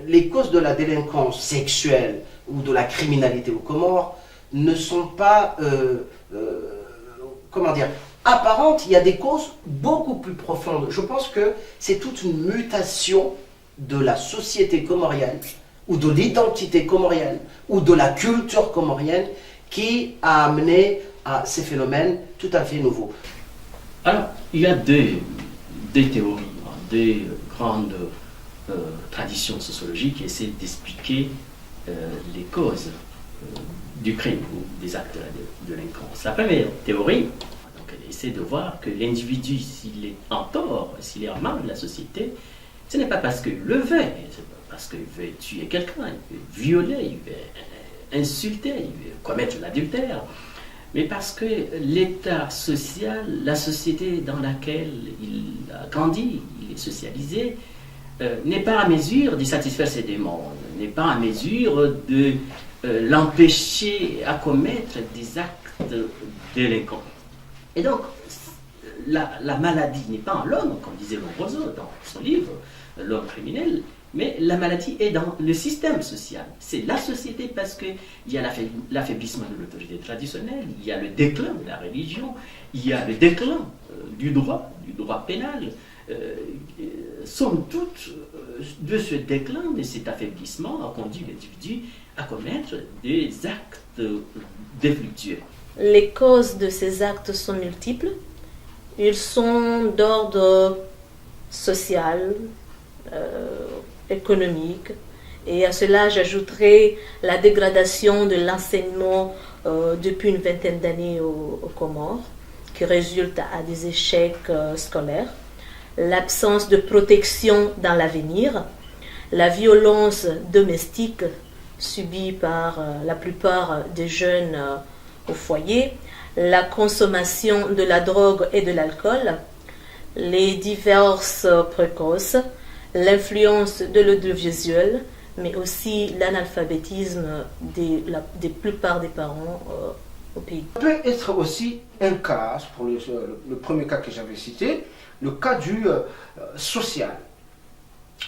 les causes de la délinquance sexuelle ou de la criminalité aux Comores ne sont pas, comment dire, apparentes. Il y a des causes beaucoup plus profondes. Je pense que c'est toute une mutation de la société comorienne ou de l'identité comorienne ou de la culture comorienne qui a amené à ces phénomènes tout à fait nouveaux. Alors, il y a deux théories, deux grandes traditions sociologiques qui essaient d'expliquer les causes du crime ou des actes de délinquance. La première théorie, donc, elle essaie de voir que l'individu, s'il est en tort, s'il est en mal de la société, ce n'est pas parce qu'il le veut, c'est pas parce qu'il veut tuer quelqu'un, il veut violer, il veut insulter, il veut commettre l'adultère, mais parce que l'état social, la société dans laquelle il a grandi, il est socialisé, n'est pas à mesure de satisfaire ses démons, n'est pas à mesure de l'empêcher à commettre des actes délinquants. Et donc, la maladie n'est pas en l'homme, comme disait Lombroso dans son livre, L'homme criminel, mais la maladie est dans le système social. C'est la société parce qu'il y a l'affaiblissement de l'autorité traditionnelle, il y a le déclin de la religion, il y a le déclin du droit pénal. Somme toute, de ce déclin, de cet affaiblissement, a conduit l'individu à commettre des actes délictueux. Les causes de ces actes sont multiples. Ils sont d'ordre social, économique, et à cela j'ajouterai la dégradation de l'enseignement depuis une vingtaine d'années aux Comores, qui résulte à des échecs scolaires, l'absence de protection dans l'avenir, la violence domestique subie par la plupart des jeunes au foyer, la consommation de la drogue et de l'alcool, les divorces précoces, l'influence de l'audiovisuel, mais aussi l'analphabétisme des plupart des parents au pays. Ça peut être aussi un cas, pour le premier cas que j'avais cité, le cas du social.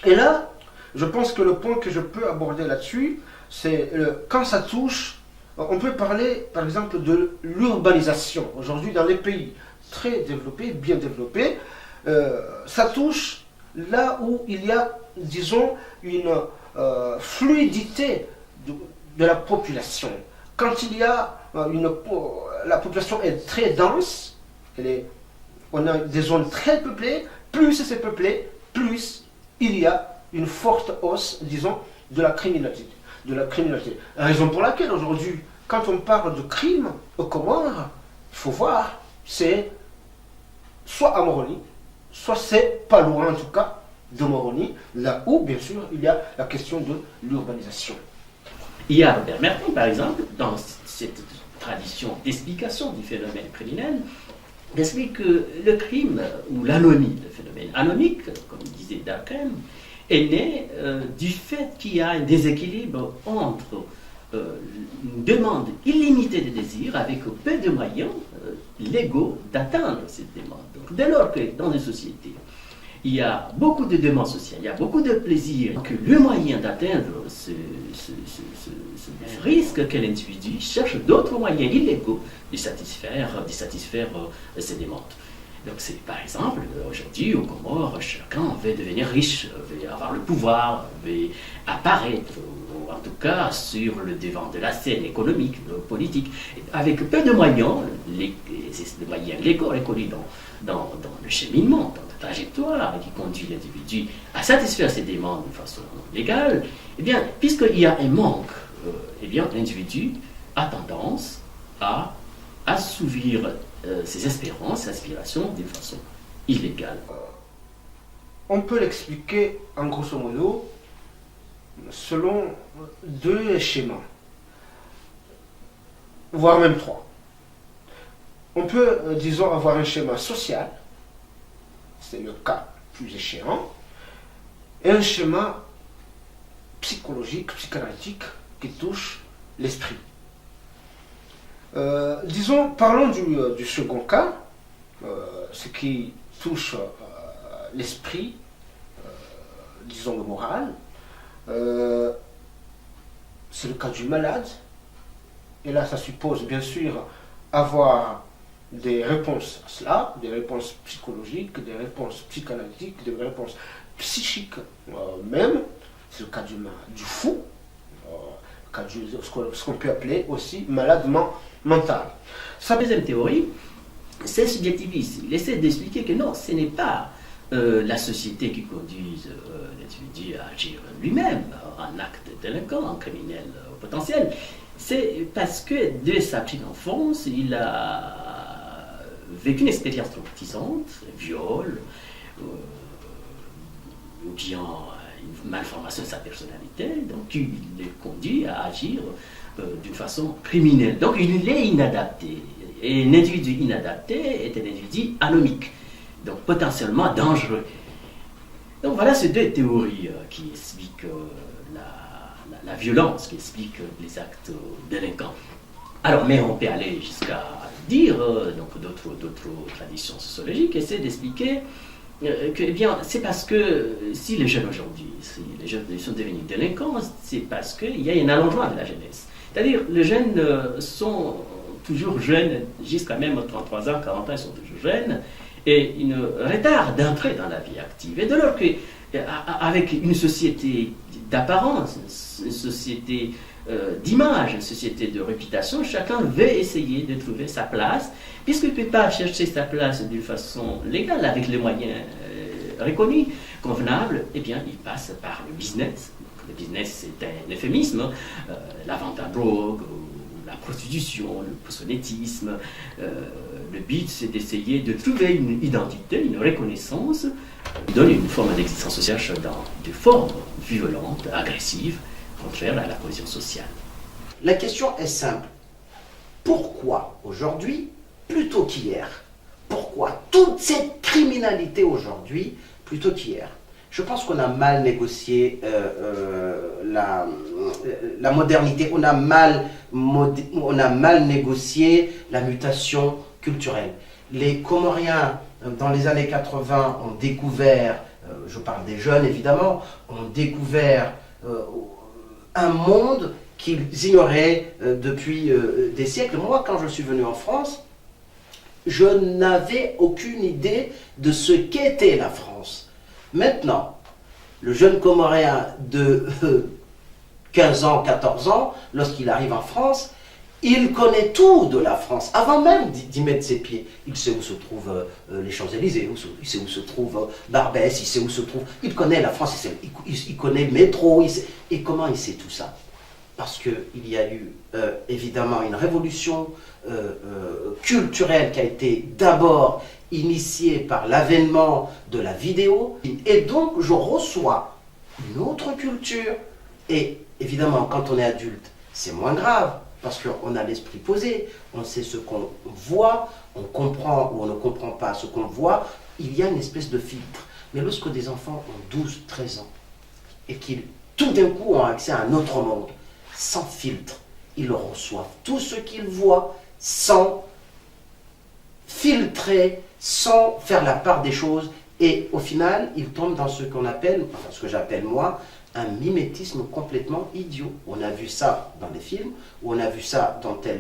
Et là, je pense que le point que je peux aborder là-dessus, c'est quand ça touche, on peut parler par exemple de l'urbanisation. Aujourd'hui, dans les pays très développés, bien développés, ça touche là où il y a, disons, une fluidité de la population. Quand il y a la population est très dense, on a des zones très peuplées, plus c'est peuplé, plus il y a une forte hausse, disons, de la criminalité. La raison pour laquelle aujourd'hui, quand on parle de crime aux Comores, il faut voir, c'est soit à Moroni, soit c'est pas loin en tout cas de Moroni, là où bien sûr il y a la question de l'urbanisation. Il y a Robert Merton, par exemple, dans cette tradition d'explication du phénomène criminel, il explique que le crime, ou l'anomie, le phénomène anomique, comme disait Durkheim, est né du fait qu'il y a un déséquilibre entre une demande illimitée de désirs avec peu de moyens légaux d'atteindre cette demande. Donc, dès lors que dans une société, il y a beaucoup de demandes sociales, il y a beaucoup de plaisirs, que le moyen d'atteindre ce risque que l'individu cherche d'autres moyens illégaux de satisfaire ces demandes. Donc c'est par exemple, aujourd'hui au Comores, chacun veut devenir riche, veut avoir le pouvoir, veut apparaître, ou en tout cas sur le devant de la scène économique, politique, avec peu de moyens, les moyens légaux reconnus dans le cheminement, dans la trajectoire qui conduit l'individu à satisfaire ses demandes de façon légale, eh bien, puisqu'il y a un manque, eh bien, l'individu a tendance à assouvir ses espérances, ses aspirations de façon illégale. On peut l'expliquer en grosso modo selon deux schémas, voire même trois. On peut, disons, avoir un schéma social, c'est le cas plus échéant, et un schéma psychologique, psychanalytique qui touche l'esprit. Disons, parlons du second cas, ce qui touche l'esprit, disons le moral. c'est le cas du malade. Et là, ça suppose bien sûr avoir des réponses à cela, des réponses psychologiques, des réponses psychanalytiques, des réponses psychiques même. C'est le cas du fou, le cas ce qu'on peut appeler aussi malade mental. Sa deuxième théorie, c'est subjectiviste. Il essaie d'expliquer que non, ce n'est pas la société qui conduit l'individu à agir lui-même en acte délinquant, en criminel potentiel. C'est parce que dès sa petite enfance, il a vécu une expérience traumatisante, un viol, ou bien une malformation de sa personnalité, donc qui le conduit à agir d'une façon criminelle. Donc il est inadapté. Et un individu inadapté est un individu anomique, donc potentiellement dangereux. Donc voilà ces deux théories qui expliquent la violence, qui expliquent les actes délinquants. Alors, mais on peut aller jusqu'à dire, donc d'autres traditions sociologiques essaient d'expliquer que, eh bien, c'est parce que si les jeunes aujourd'hui, si les jeunes sont devenus délinquants, c'est parce qu'il y a un allongement de la jeunesse. C'est-à-dire, les jeunes sont toujours jeunes, jusqu'à même 33 ans, 40 ans, ils sont toujours jeunes, et ils retardent d'entrer dans la vie active. Et de lors qu'avec une société d'apparence, une société d'image, une société de réputation, chacun veut essayer de trouver sa place, puisqu'il ne peut pas chercher sa place d'une façon légale, avec les moyens reconnus, convenables, eh bien, il passe par le business. Le business, c'est un euphémisme, la vente à drogue, la prostitution, le proxénétisme. Le but, c'est d'essayer de trouver une identité, une reconnaissance, donner une forme d'existence sociale dans des formes violentes, agressives, contraires à la cohésion sociale. La question est simple. Pourquoi aujourd'hui, plutôt qu'hier? Pourquoi toute cette criminalité aujourd'hui, plutôt qu'hier? Je pense qu'on a mal négocié la modernité, on a mal négocié la mutation culturelle. Les Comoriens, dans les années 80, ont découvert, je parle des jeunes évidemment, ont découvert un monde qu'ils ignoraient depuis des siècles. Moi, quand je suis venu en France, je n'avais aucune idée de ce qu'était la France. Maintenant, le jeune Comorien de 15 ans, 14 ans, lorsqu'il arrive en France, il connaît tout de la France, avant même d'y mettre ses pieds. Il sait où se trouvent les Champs-Élysées, il sait où se trouve Barbès, il sait où se trouve... Il connaît la France, il connaît le métro, et comment il sait tout ça? Parce qu'il y a eu évidemment une révolution culturelle qui a été d'abord initiée par l'avènement de la vidéo, et donc je reçois une autre culture. Et évidemment, quand on est adulte, c'est moins grave, parce qu'on a l'esprit posé, on sait ce qu'on voit, on comprend ou on ne comprend pas ce qu'on voit, il y a une espèce de filtre. Mais lorsque des enfants ont 12, 13 ans, et qu'ils tout d'un coup ont accès à un autre monde, sans filtre, ils reçoivent tout ce qu'ils voient, sans filtrer, sans faire la part des choses, et au final, ils tombent dans ce qu'on appelle, enfin ce que j'appelle moi, un mimétisme complètement idiot. On a vu ça dans des films, ou on a vu ça dans tel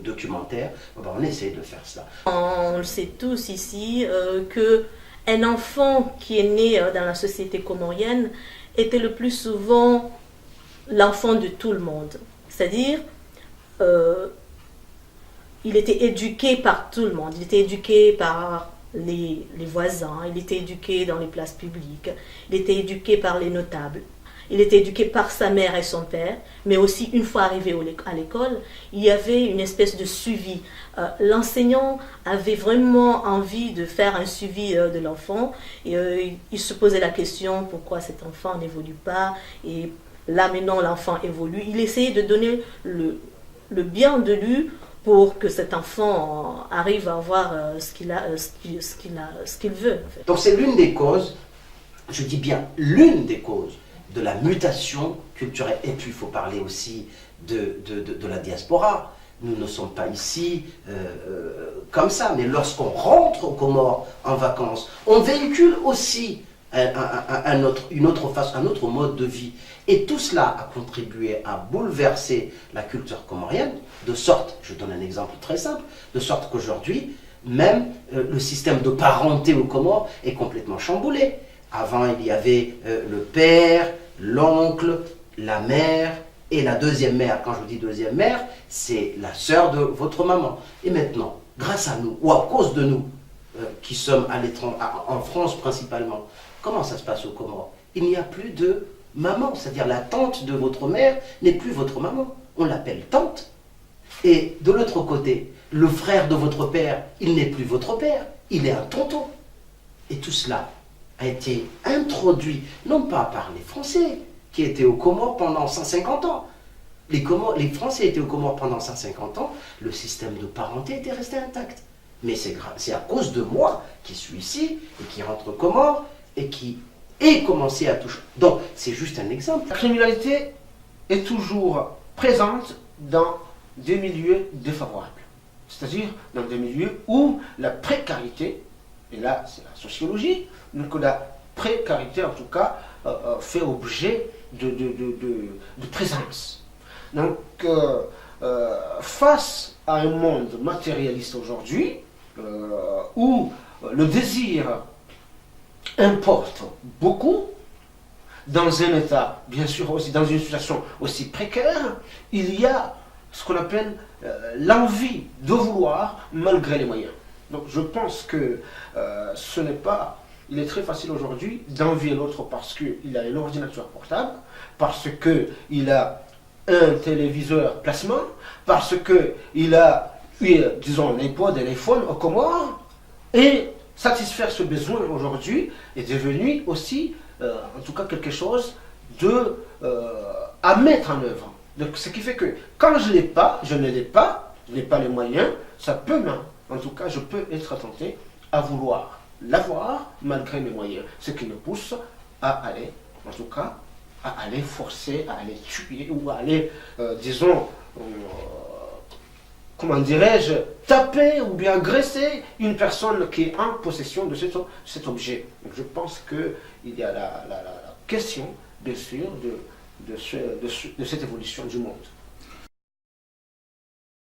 documentaire. On essaie de faire ça. On le sait tous ici que un enfant qui est né dans la société comorienne était le plus souvent l'enfant de tout le monde. C'est-à-dire, il était éduqué par tout le monde. Il était éduqué par les voisins, il était éduqué dans les places publiques, il était éduqué par les notables, il était éduqué par sa mère et son père, mais aussi une fois arrivé à l'école, il y avait une espèce de suivi. L'enseignant avait vraiment envie de faire un suivi de l'enfant, et il se posait la question pourquoi cet enfant n'évolue pas, et là maintenant l'enfant évolue. Il essayait de donner le bien de lui pour que cet enfant arrive à avoir ce qu'il veut. En fait. Donc c'est l'une des causes, je dis bien l'une des causes de la mutation culturelle. Et puis il faut parler aussi de la diaspora. Nous ne sommes pas ici comme ça, mais lorsqu'on rentre aux Comores en vacances, on véhicule aussi une autre face, un autre mode de vie. Et tout cela a contribué à bouleverser la culture comorienne, de sorte, je donne un exemple très simple, de sorte qu'aujourd'hui, même le système de parenté aux Comores est complètement chamboulé. Avant, il y avait le père, l'oncle, la mère et la deuxième mère. Quand je vous dis deuxième mère, c'est la sœur de votre maman. Et maintenant, grâce à nous, ou à cause de nous, qui sommes à l'étranger, en France principalement, comment ça se passe aux Comores? Il n'y a plus de maman, c'est-à-dire la tante de votre mère n'est plus votre maman. On l'appelle tante. Et de l'autre côté, le frère de votre père, il n'est plus votre père, il est un tonton. Et tout cela a été introduit, non pas par les Français, qui étaient aux Comores pendant 150 ans. Les Français étaient aux Comores pendant 150 ans, le système de parenté était resté intact. Mais c'est à cause de moi qui suis ici, et qui rentre aux Comores, et qui ai commencé à toucher. Donc, c'est juste un exemple. La criminalité est toujours présente dans des milieux défavorables. C'est-à-dire dans des milieux où la précarité, et là c'est la sociologie, donc la précarité en tout cas fait objet de présence. Donc face à un monde matérialiste aujourd'hui, où le désir importe beaucoup, dans un état, bien sûr aussi, dans une situation aussi précaire, il y a ce qu'on appelle l'envie de vouloir malgré les moyens. Donc je pense que ce n'est pas... Il est très facile aujourd'hui d'envier l'autre parce qu'il a un ordinateur portable, parce qu'il a un téléviseur placement, parce qu'il a, disons, un iPod, un iPhone au Comores, et satisfaire ce besoin aujourd'hui est devenu aussi, en tout cas, quelque chose à mettre en œuvre. Donc, ce qui fait que quand je ne l'ai pas, je n'ai pas les moyens, ça peut, en tout cas, je peux être tenté à vouloir l'avoir malgré mes moyens. Ce qui me pousse à aller, en tout cas, à aller forcer, à aller tuer ou à aller, disons, comment dirais-je, taper ou bien agresser une personne qui est en possession de cet objet. Donc, je pense qu'il y a la question, bien sûr, de cette évolution du monde.